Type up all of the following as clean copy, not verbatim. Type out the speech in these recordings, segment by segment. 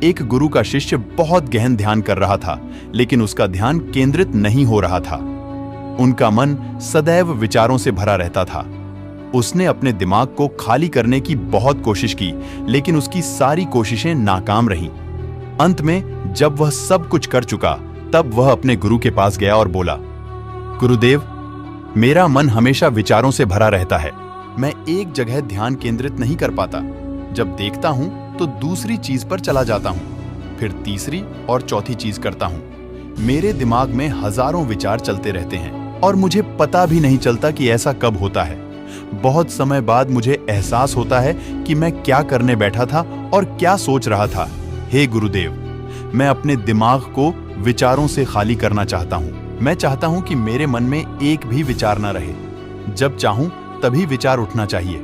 एक गुरु का शिष्य बहुत गहन ध्यान कर रहा था, लेकिन उसका ध्यान केंद्रित नहीं हो रहा था। उनका मन सदैव विचारों से भरा रहता था। उसने अपने दिमाग को खाली करने की बहुत कोशिश की, लेकिन उसकी सारी कोशिशें नाकाम रहीं। अंत में जब वह सब कुछ कर चुका, तब वह अपने गुरु के पास गया और बोला, गुरुदेव, मेरा मन हमेशा विचारों से भरा रहता है। मैं एक जगह ध्यान केंद्रित नहीं कर पाता। जब देखता हूं तो दूसरी चीज पर चला जाता हूं, फिर तीसरी और चौथी चीज करता हूं। मेरे दिमाग में हजारों विचार चलते रहते हैं और मुझे पता भी नहीं चलता कि ऐसा कब होता है। बहुत समय बाद मुझे एहसास होता है कि मैं क्या करने बैठा था और क्या सोच रहा था। हे गुरुदेव, मैं अपने दिमाग को विचारों से खाली करना चाहता हूं। मैं चाहता हूं कि मेरे मन में एक भी विचार न रहे। जब चाहूं तभी विचार उठना चाहिए।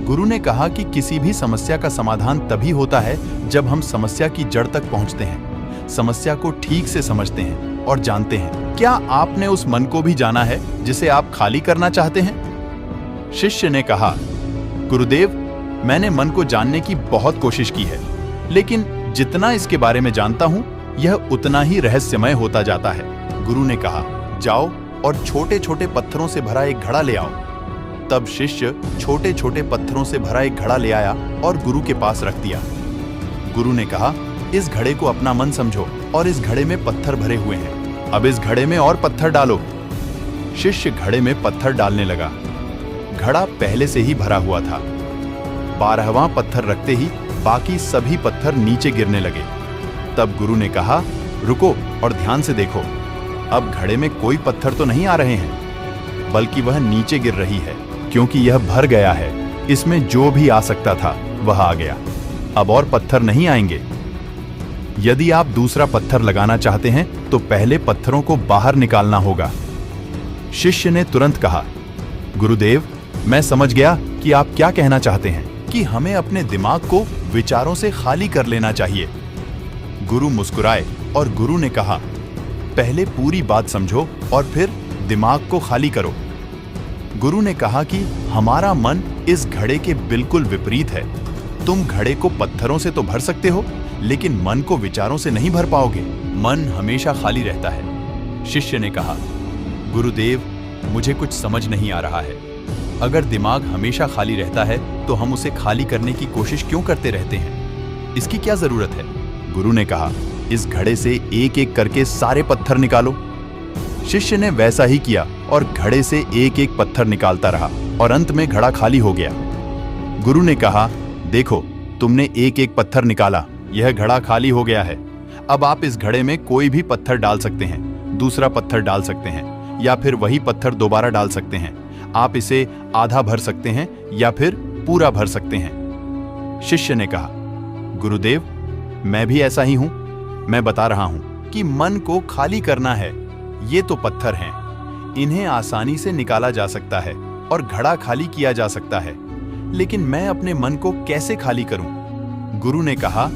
गुरु ने कहा कि किसी भी समस्या का समाधान तभी होता है जब हम समस्या की जड़ तक पहुंचते हैं, समस्या को ठीक से समझते हैं और जानते हैं। क्या आपने उस मन को भी जाना है जिसे आप खाली करना चाहते हैं? शिष्य ने कहा, गुरुदेव, मैंने मन को जानने की बहुत कोशिश की है, लेकिन जितना इसके बारे में जानता हूं, यह उतना ही रहस्यमय होता जाता है। गुरु ने कहा, जाओ और छोटे छोटे पत्थरों से भरा एक घड़ा ले आओ। तब शिष्य छोटे छोटे पत्थरों से भरा एक घड़ा ले आया और गुरु के पास रख दिया। गुरु ने कहा, इस घड़े को अपना मन समझो और इस घड़े में पत्थर भरे हुए हैं। अब इस घड़े में और पत्थर डालो। शिष्य घड़े में पत्थर डालने लगा। घड़ा पहले से ही भरा हुआ था। 12वां पत्थर रखते ही बाकी सभी पत्थर नीचे गिरने लगे। तब गुरु ने कहा, रुको और ध्यान से देखो। अब घड़े में कोई पत्थर तो नहीं आ रहे हैं, बल्कि वह नीचे गिर रही है, क्योंकि यह भर गया है। इसमें जो भी आ सकता था वह आ गया। अब और पत्थर नहीं आएंगे। यदि आप दूसरा पत्थर लगाना चाहते हैं तो पहले पत्थरों को बाहर निकालना होगा। शिष्य ने तुरंत कहा, गुरुदेव, मैं समझ गया कि आप क्या कहना चाहते हैं, कि हमें अपने दिमाग को विचारों से खाली कर लेना चाहिए। गुरु मुस्कुराए और गुरु ने कहा, पहले पूरी बात समझो और फिर दिमाग को खाली करो। गुरु ने कहा कि हमारा मन इस घड़े के बिल्कुल विपरीत है। तुम घड़े को पत्थरों से तो भर सकते हो, लेकिन मन को विचारों से नहीं भर पाओगे। मन हमेशा खाली रहता है। शिष्य ने कहा, गुरुदेव, मुझे कुछ समझ नहीं आ रहा है। अगर दिमाग हमेशा खाली रहता है तो हम उसे खाली करने की कोशिश क्यों करते रहते हैं? इसकी क्या जरूरत है? गुरु ने कहा, इस घड़े से एक एक करके सारे पत्थर निकालो। शिष्य ने वैसा ही किया और घड़े से एक एक पत्थर निकालता रहा और अंत में घड़ा खाली हो गया। गुरु ने कहा, देखो, तुमने एक एक पत्थर निकाला, यह घड़ा खाली हो गया है। अब आप इस घड़े में कोई भी पत्थर डाल सकते हैं, दूसरा पत्थर डाल सकते हैं, या फिर वही पत्थर दोबारा डाल सकते हैं। आप इसे आधा भर सकते हैं या फिर पूरा भर सकते हैं। शिष्य ने कहा, गुरुदेव, मैं भी ऐसा ही हूं। मैं बता रहा हूं कि मन को खाली करना है। ये तो पत्थर हैं, इन्हें आसानी से निकाला जा सकता है और घड़ा खाली किया जा सकता है, लेकिन मैं अपने मन को कैसे खाली करूं? गुरु ने कहा,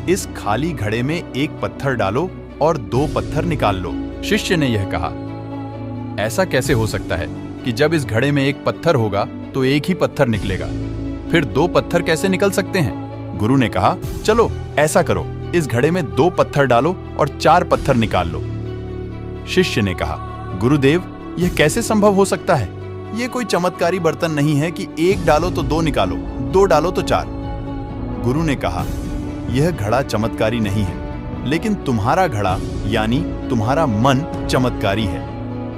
इस खाली घड़े में एक पत्थर डालो और 2 पत्थर निकाल लो। शिष्य ने यह कहा, ऐसा कैसे हो सकता है कि जब इस घड़े में एक पत्थर होगा तो एक ही पत्थर निकलेगा, फिर 2 पत्थर कैसे निकल सकते हैं? गुरु ने कहा, चलो ऐसा करो, इस घड़े में 2 पत्थर डालो और 4 पत्थर निकाल लो। शिष्य ने कहा, गुरुदेव, यह कैसे संभव हो सकता है? यह कोई चमत्कारी बर्तन नहीं है कि 1 डालो तो 2 निकालो, 2 डालो तो 4। गुरु ने कहा, यह घड़ा चमत्कारी नहीं है, लेकिन तुम्हारा घड़ा यानी तुम्हारा मन चमत्कारी है।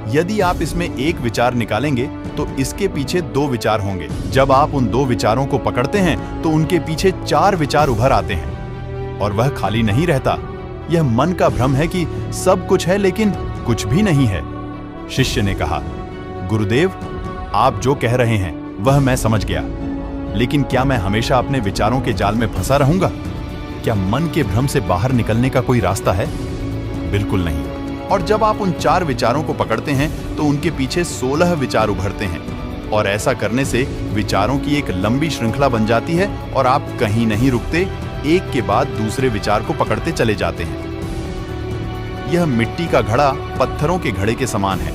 यदि आप इसमें एक विचार निकालेंगे तो इसके पीछे 2 विचार होंगे। जब आप उन 2 विचारों को पकड़ते हैं तो उनके पीछे 4 विचार उभर आते हैं और वह खाली नहीं रहता। यह मन का भ्रम है कि सब कुछ है लेकिन कुछ भी नहीं है। शिष्य ने कहा, गुरुदेव, आप जो कह रहे हैं वह मैं समझ गया, लेकिन क्या मैं हमेशा अपने विचारों के जाल में फंसा रहूंगा? क्या मन के भ्रम से बाहर निकलने का कोई रास्ता है? बिल्कुल नहीं। और जब आप उन 4 विचारों को पकड़ते हैं तो उनके पीछे 16 विचार उभरते हैं और ऐसा करने से विचारों की एक लंबी श्रृंखला बन जाती है और आप कहीं नहीं रुकते, एक के बाद दूसरे विचार को पकड़ते चले जाते हैं। यह मिट्टी का घड़ा पत्थरों के घड़े के समान है।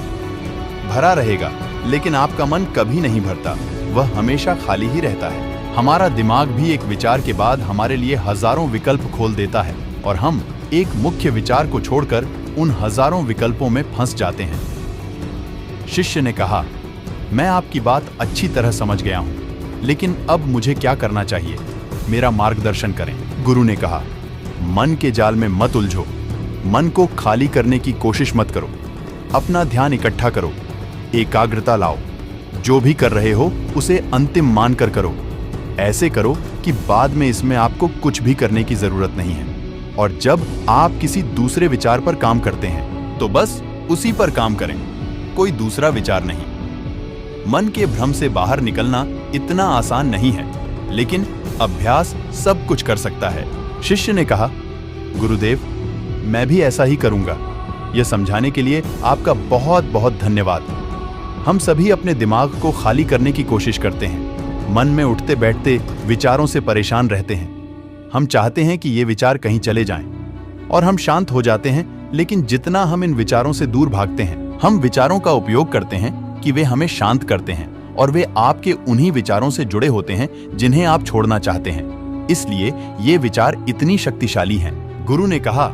भरा रहेगा, लेकिन आपका मन कभी नहीं भरता, वह हमेशा खाली ही रहता है। हमारा दिमाग भी एक विचार के बाद हमारे लिए हजारों विकल्प खोल देता है और हम एक मुख्य विचार को छोड़कर उन हजारों विकल्पों में फंस जाते हैं। शिष्य ने कहा, मैं आपकी बात अच्छी तरह समझ गया हूं, लेकिन अब मुझे क्या करना चाहिए? मेरा मार्गदर्शन करें। गुरु ने कहा, मन के जाल में मत उलझो, मन को खाली करने की कोशिश मत करो, अपना ध्यान इकट्ठा करो, एकाग्रता लाओ, जो भी कर रहे हो उसे अंतिम मानकर करो। ऐसे करो कि बाद में इसमें आपको कुछ भी करने की जरूरत नहीं है। और जब आप किसी दूसरे विचार पर काम करते हैं तो बस उसी पर काम करें, कोई दूसरा विचार नहीं। मन के भ्रम से बाहर निकलना इतना आसान नहीं है, लेकिन अभ्यास सब कुछ कर सकता है। शिष्य ने कहा, गुरुदेव, मैं भी ऐसा ही करूंगा। यह समझाने के लिए आपका बहुत बहुत धन्यवाद। हम सभी अपने दिमाग को खाली करने की कोशिश करते हैं, मन में उठते बैठते विचारों से परेशान रहते हैं। हम चाहते हैं कि ये विचार कहीं चले जाएं और हम शांत हो जाते हैं, लेकिन जितना हम इन विचारों से दूर भागते हैं, हम विचारों का उपयोग करते हैं कि वे हमें शांत करते हैं और वे आपके उन्हीं विचारों से जुड़े होते हैं जिन्हें आप छोड़ना चाहते हैं। इसलिए ये विचार इतनी शक्तिशाली हैं। गुरु ने कहा,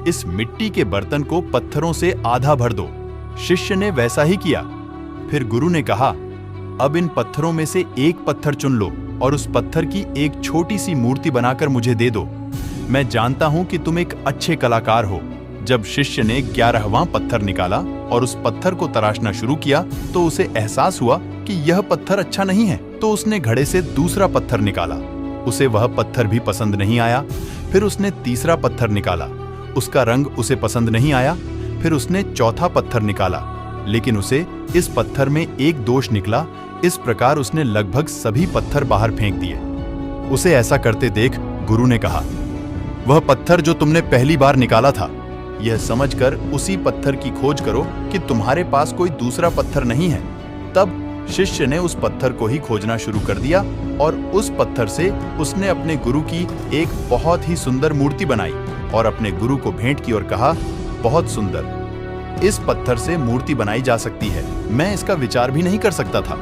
इस मिट्टी के बर्तन को पत्थरों से आधा भर दो। शिष्य ने वैसा ही किया। फिर गुरु ने कहा, अब इन पत्थरों में से एक पत्थर चुन लो और उस पत्थर की एक छोटी सी मूर्ति बनाकर मुझे दे दो। मैं जानता हूं कि तुम एक अच्छे कलाकार हो। जब शिष्य ने 11वां पत्थर निकाला और उस पत्थर को तराशना शुरू किया तो उसे एहसास हुआ कि यह पत्थर अच्छा नहीं है। तो उसने घड़े से दूसरा पत्थर निकाला। उसे वह पत्थर भी पसंद नहीं आया। फिर उसने तीसरा पत्थर निकाला, उसका रंग उसे पसंद नहीं आया। फिर उसने चौथा पत्थर निकाला, लेकिन उसे इस पत्थर में एक दोष निकला। इस प्रकार उसने लगभग सभी पत्थर बाहर फेंक दिए। उसे ऐसा करते देख गुरु ने कहा, वह पत्थर जो तुमने पहली बार निकाला था, यह समझकर उसी पत्थर की खोज करो कि तुम्हारे पास कोई दूसरा पत्थर नहीं है। तब शिष्य ने उस पत्थर को ही खोजना शुरू कर दिया और उस पत्थर से उसने अपने गुरु की एक बहुत ही सुंदर मूर्ति बनाई और अपने गुरु को भेंट की और कहा, बहुत सुंदर, इस पत्थर से मूर्ति बनाई जा सकती है। मैं इसका विचार भी नहीं कर सकता था।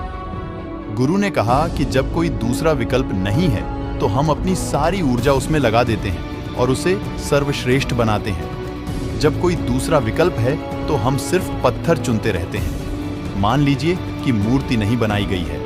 गुरु ने कहा कि जब कोई दूसरा विकल्प नहीं है तो हम अपनी सारी ऊर्जा उसमें लगा देते हैं और उसे सर्वश्रेष्ठ बनाते हैं। जब कोई दूसरा विकल्प है तो हम सिर्फ पत्थर चुनते रहते हैं। मान लीजिए कि मूर्ति नहीं बनाई गई है,